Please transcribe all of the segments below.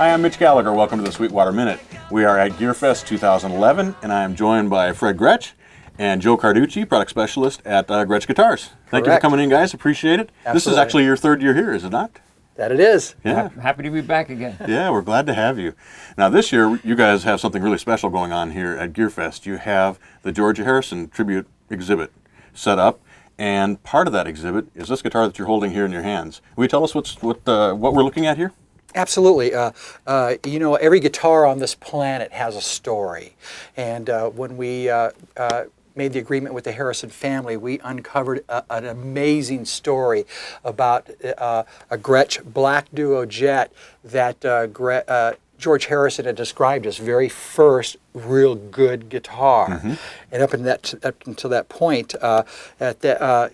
Hi, I'm Mitch Gallagher. Welcome to the Sweetwater Minute. We are at GearFest 2011, and I am joined by Fred Gretsch and Joe Carducci, product specialist at Gretsch Guitars. Thank you for coming in, guys. Appreciate it. Absolutely. This is actually your third year here, is it not? That it is. Yeah. Happy to be back again. Yeah, we're glad to have you. Now, this year, you guys have something really special going on here at GearFest. You have the George Harrison tribute exhibit set up, and part of that exhibit is this guitar that you're holding here in your hands. Will you tell us what we're looking at here? Absolutely. You know, every guitar on this planet has a story. And when we made the agreement with the Harrison family, we uncovered an amazing story about a Gretsch Black Duo-Jet that George Harrison had described as very first real good guitar. Mm-hmm. And up until that point,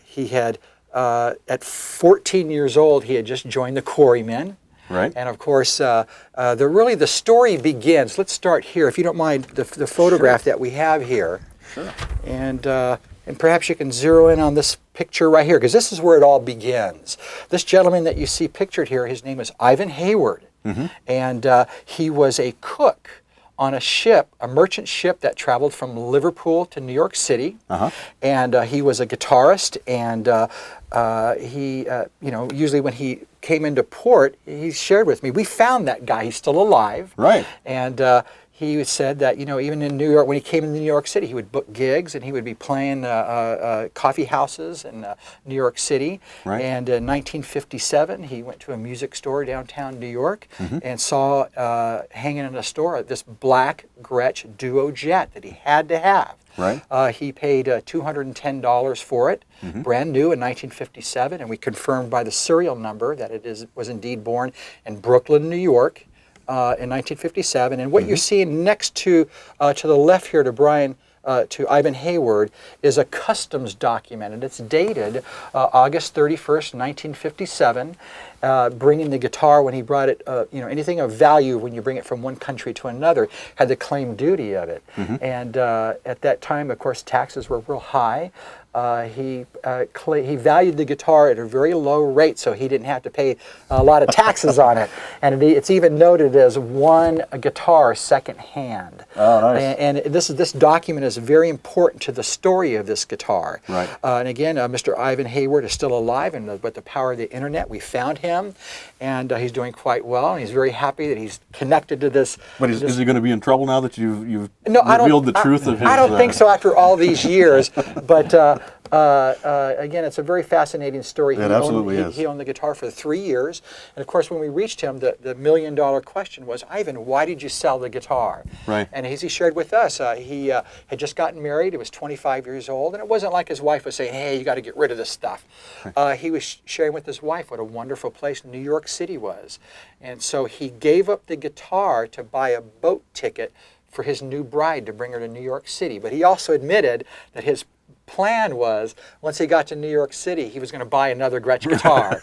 he had, at 14 years old, he had just joined the Quarrymen. Right. And of course, the story begins. Let's start here, if you don't mind, the photograph that we have here. Sure. And perhaps you can zero in on this picture right here, because this is where it all begins. This gentleman that you see pictured here, his name is Ivan Hayward. Mm-hmm. And he was a cook on a ship, a merchant ship that traveled from Liverpool to New York City. Uh-huh. And he was a guitarist, and he, usually when he came into port, he shared with me, we found that guy, he's still alive. Right. And he said that, even in New York, when he came into New York City, he would book gigs and he would be playing coffee houses in New York City. Right. And in 1957, he went to a music store downtown New York. Mm-hmm. And saw hanging in a store this black Gretsch Duo-Jet that he had to have. Right. He paid $210 for it, mm-hmm. brand new in 1957, and we confirmed by the serial number that it was indeed born in Brooklyn, New York. In 1957, and what mm-hmm. you're seeing next to the left here to Ivan Hayward is a customs document, and it's dated August 31st, 1957, bringing the guitar when he brought it, anything of value when you bring it from one country to another had the claim duty of it. Mm-hmm. And at that time, of course, taxes were real high. He valued the guitar at a very low rate, so he didn't have to pay a lot of taxes on it. And it's even noted as one guitar second hand. Oh, nice. And this document is very important to the story of this guitar. Right. And again, Mr. Ivan Hayward is still alive, and with the power of the internet, we found him, and he's doing quite well. And he's very happy that he's connected to this. But is he going to be in trouble now that you've revealed the truth of his? I don't think so after all these years, but. Again, it's a very fascinating story. It absolutely is. He owned the guitar for 3 years. And of course, when we reached him, the million-dollar question was, Ivan, why did you sell the guitar? Right. And as he shared with us, he had just gotten married. He was 25 years old. And it wasn't like his wife was saying, hey, you got to get rid of this stuff. He was sharing with his wife what a wonderful place New York City was. And so he gave up the guitar to buy a boat ticket for his new bride to bring her to New York City. But he also admitted that his plan was, once he got to New York City, he was going to buy another Gretsch guitar.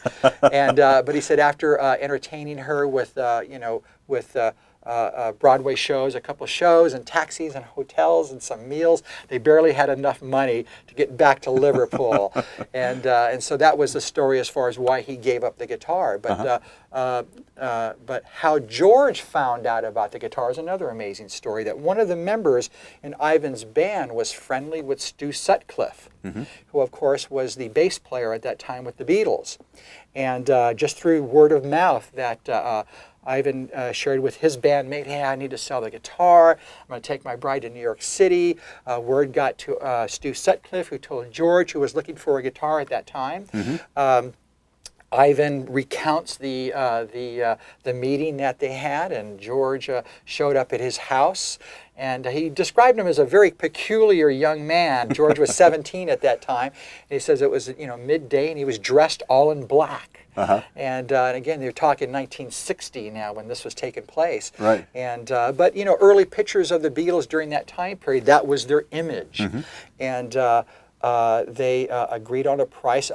And but he said after entertaining her with Broadway shows, a couple of shows and taxis and hotels and some meals, they barely had enough money to get back to Liverpool. And so that was the story as far as why he gave up the guitar. But but how George found out about the guitar is another amazing story, that one of the members in Ivan's band was friendly with Stu Sutcliffe, mm-hmm. who of course was the bass player at that time with the Beatles. And just through word of mouth that Ivan shared with his bandmate, hey, I need to sell the guitar. I'm going to take my bride to New York City. Word got to Stu Sutcliffe, who told George, who was looking for a guitar at that time. Mm-hmm. Ivan recounts the meeting that they had, and George showed up at his house, and he described him as a very peculiar young man. George was 17 at that time, and he says it was midday, and he was dressed all in black. Uh-huh. And again, they're talking 1960 now when this was taking place. Right. And but early pictures of the Beatles during that time period, that was their image, mm-hmm. and they agreed on a price.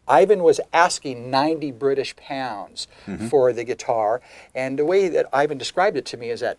Ivan was asking 90 British pounds mm-hmm. for the guitar, and the way that Ivan described it to me is that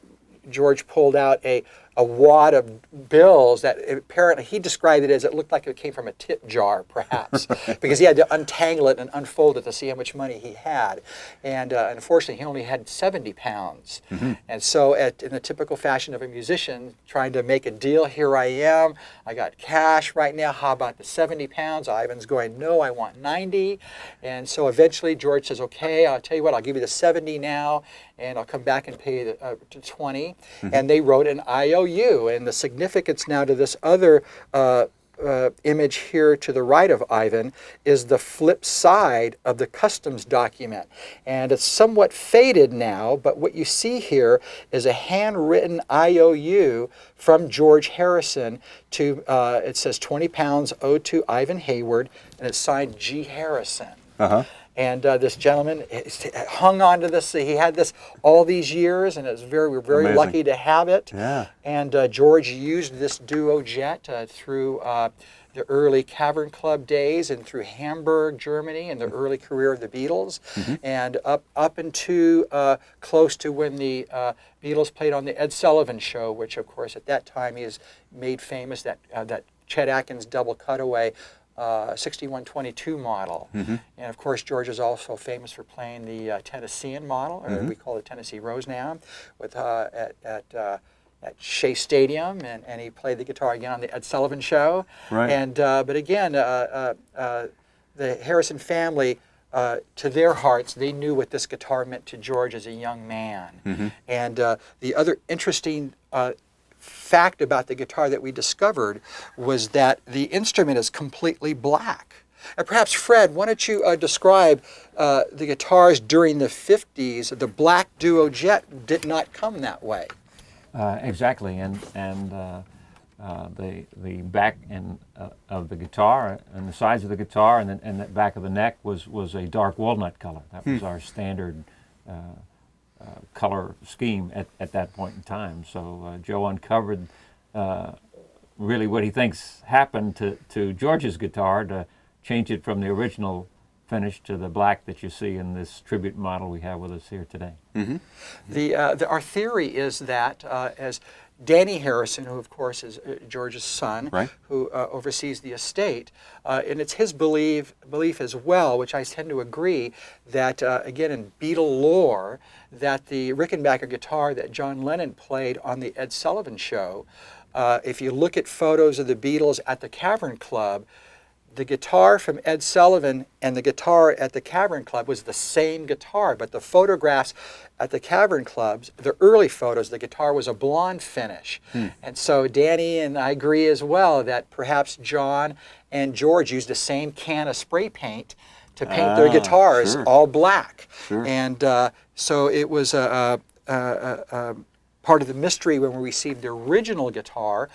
George pulled out a a wad of bills that apparently he described it as it looked like it came from a tip jar, perhaps, because he had to untangle it and unfold it to see how much money he had. And unfortunately, he only had 70 pounds. And so in the typical fashion of a musician, trying to make a deal, here I am, I got cash right now, how about the 70 pounds? Ivan's going, no, I want 90. And so eventually George says, okay, I'll tell you what, I'll give you the 70 now, and I'll come back and pay you the 20. And they wrote an IOU. And the significance now to this other image here to the right of Ivan is the flip side of the customs document. And it's somewhat faded now, but what you see here is a handwritten IOU from George Harrison to, it says 20 pounds owed to Ivan Hayward, and it's signed G. Harrison. And this gentleman hung on to this. He had this all these years, and we're very Amazing. lucky to have it. Yeah. And George used this Duo-Jet through the early Cavern Club days and through Hamburg, Germany, and the early career of the Beatles, and up into close to when the Beatles played on the Ed Sullivan Show, which of course at that time is made famous, that Chet Atkins double cutaway 6122 model. And of course George is also famous for playing the Tennessean model, or we call it Tennessee Rose now, with at Shea Stadium, and he played the guitar again on the Ed Sullivan Show. Right. And but again, the Harrison family, to their hearts, they knew what this guitar meant to George as a young man. And the other interesting fact about the guitar that we discovered was that the instrument is completely black. And perhaps, Fred, why don't you describe the guitars during the 50s? The black Duo-Jet did not come that way. Exactly, and the back of the guitar and the sides of the guitar and the back of the neck was a dark walnut color. That was our standard color scheme at that point in time. So Joe uncovered really what he thinks happened to George's guitar to change it from the original finish to the black that you see in this tribute model we have with us here today. Our theory is that as Danny Harrison, who of course is George's son, Right. who oversees the estate, and it's his belief as well, which I tend to agree, that again in Beatle lore, that the Rickenbacker guitar that John Lennon played on the Ed Sullivan Show, if you look at photos of the Beatles at the Cavern Club, the guitar from Ed Sullivan and the guitar at the Cavern Club was the same guitar, but the photographs at the Cavern Clubs, the early photos, the guitar was a blonde finish. And so Danny and I agree as well that perhaps John and George used the same can of spray paint to paint their guitars sure. all black. Sure. And so it was part of the mystery when we received the original guitar.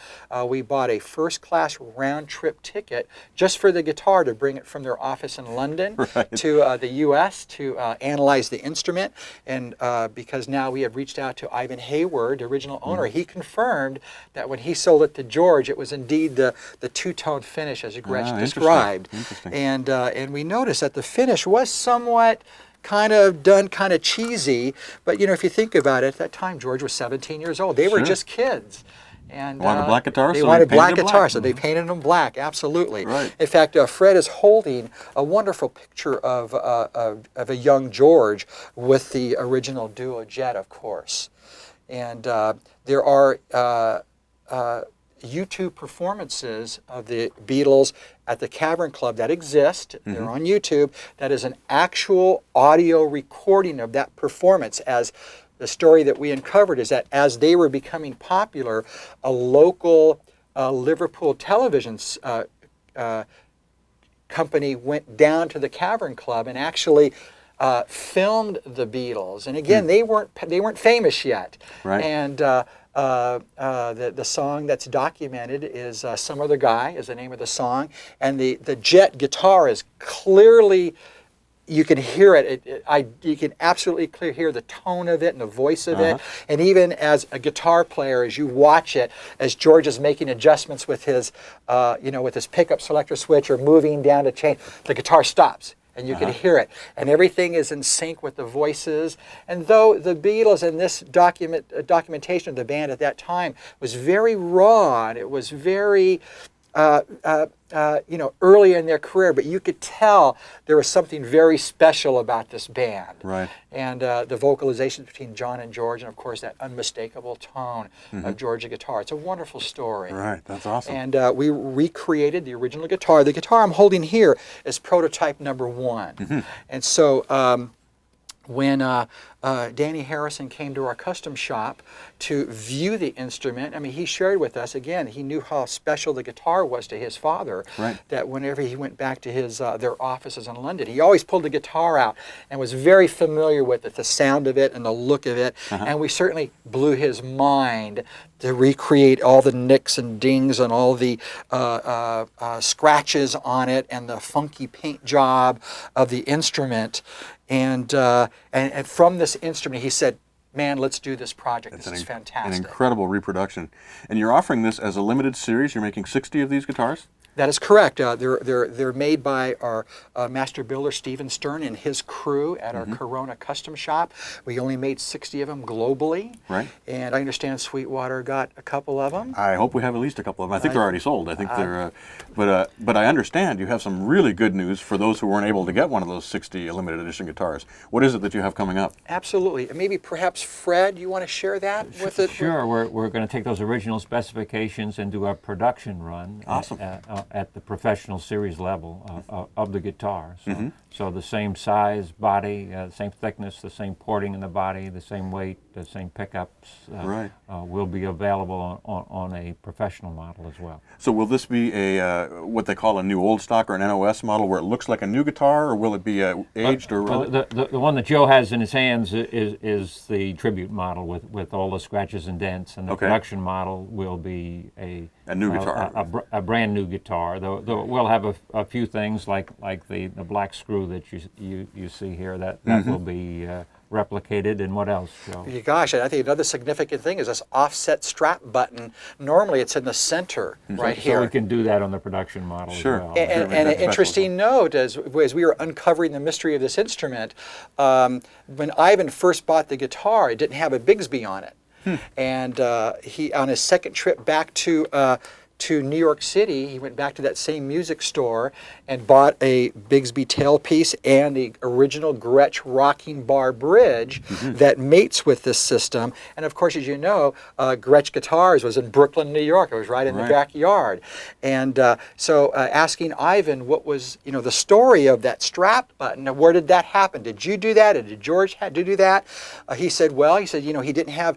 We bought a first-class round-trip ticket just for the guitar to bring it from their office in London to the U.S. to analyze the instrument. And because now we have reached out to Ivan Hayward, the original owner, he confirmed that when he sold it to George, it was indeed the two-tone finish as Gretsch described. Interesting. And we noticed that the finish was somewhat kind of cheesy, but you know, if you think about it, at that time George was 17 years old. They were just kids. And wanted black guitars, they so wanted they black painted it guitars, black. so they painted them black. Absolutely. Right. In fact, Fred is holding a wonderful picture of a young George with the original Duo-Jet, of course. And there are YouTube performances of the Beatles at the Cavern Club that exist. They're on YouTube. That is an actual audio recording of that performance. As the story that we uncovered is that as they were becoming popular, a local Liverpool television company went down to the Cavern Club and actually filmed the Beatles. And again, they weren't famous yet. Right. And the song that's documented is Some Other Guy is the name of the song. And the Jet guitar is clearly, you can hear it. You can absolutely clearly hear the tone of it and the voice of it. And even as a guitar player, as you watch it, as George is making adjustments with his, with his pickup selector switch or moving down to change, the guitar stops. and you can hear it, and everything is in sync with the voices. And though the Beatles in this documentation of the band at that time was very raw, and it was very early in their career, but you could tell there was something very special about this band. Right. And the vocalizations between John and George, and of course that unmistakable tone of George's guitar. It's a wonderful story. Right, that's awesome. And we recreated the original guitar. The guitar I'm holding here is prototype number 1. And so when Danny Harrison came to our custom shop to view the instrument, I mean, he shared with us, again, he knew how special the guitar was to his father, that whenever he went back to his their offices in London, he always pulled the guitar out and was very familiar with it, the sound of it and the look of it, and we certainly blew his mind to recreate all the nicks and dings and all the scratches on it and the funky paint job of the instrument. And from this instrument, he said, man, let's do this project. This is fantastic. An incredible reproduction. And you're offering this as a limited series. You're making 60 of these guitars? That is correct. They're made by our master builder, Stephen Stern, and his crew at our Corona custom shop. We only made 60 of them globally. Right. And I understand Sweetwater got a couple of them. I hope we have at least a couple of them. I think they're already sold. I think they're, but I understand you have some really good news for those who weren't able to get one of those 60 limited edition guitars. What is it that you have coming up? Absolutely. And maybe perhaps Fred, you want to share that with it? Sure. We're going to take those original specifications and do a production run. Awesome. At the professional series level of the guitar. So the same size, body, same thickness, the same porting in the body, the same weight, the same pickups will be available on a professional model as well. So will this be a what they call a new old stock or an NOS model where it looks like a new guitar, or will it be aged? Or the one that Joe has in his hands is the tribute model with all the scratches and dents, and the production model will be a new guitar, a brand new guitar. Though we'll have a few things like the black screw that you see here that will be replicated. And what else, Joe? Gosh, I think another significant thing is this offset strap button. Normally it's in the center right here. So we can do that on the production model as well. And an interesting note, as we were uncovering the mystery of this instrument, when Ivan first bought the guitar, it didn't have a Bigsby on it. And he, on his second trip back to New York City, he went back to that same music store and bought a Bigsby tailpiece and the original Gretsch rocking bar bridge that mates with this system. And of course, as you know, Gretsch Guitars was in Brooklyn, New York. It was right in the backyard. And so asking Ivan what was, the story of that strap button, where did that happen? Did you do that? Or did George have to do that? He said, he didn't have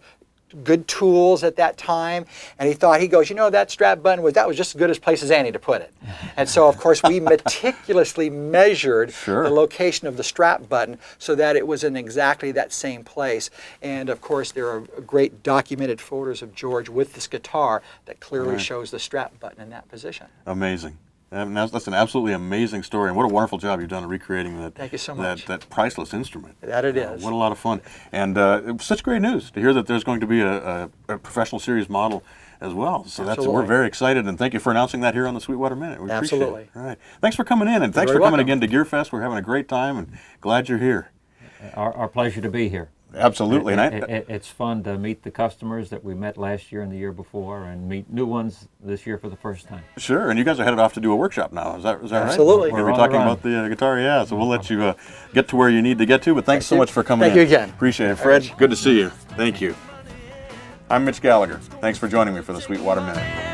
good tools at that time, and he goes, that strap button was just as good as place as any to put it. And so of course we meticulously measured the location of the strap button so that it was in exactly that same place. And of course there are great documented photos of George with this guitar that clearly shows the strap button in that position. Amazing. That's an absolutely amazing story, and what a wonderful job you've done in recreating that. Thank you so much. That priceless instrument. That it is. What a lot of fun, and it was such great news to hear that there's going to be a professional series model as well. So we're very excited, and thank you for announcing that here on the Sweetwater Minute. We appreciate it. All right. Thanks for coming in, and thanks for coming again to GearFest. We're having a great time, and glad you're here. Our pleasure to be here. Absolutely. It's fun to meet the customers that we met last year and the year before, and meet new ones this year for the first time. Sure, and you guys are headed off to do a workshop now. Is that right? Absolutely. We're going to be talking about the guitar, so we'll let you get to where you need to get to, but thanks so much for coming in. Thank you again. Appreciate it. Fred, good to see you. Thank you. I'm Mitch Gallagher. Thanks for joining me for the Sweetwater Minute.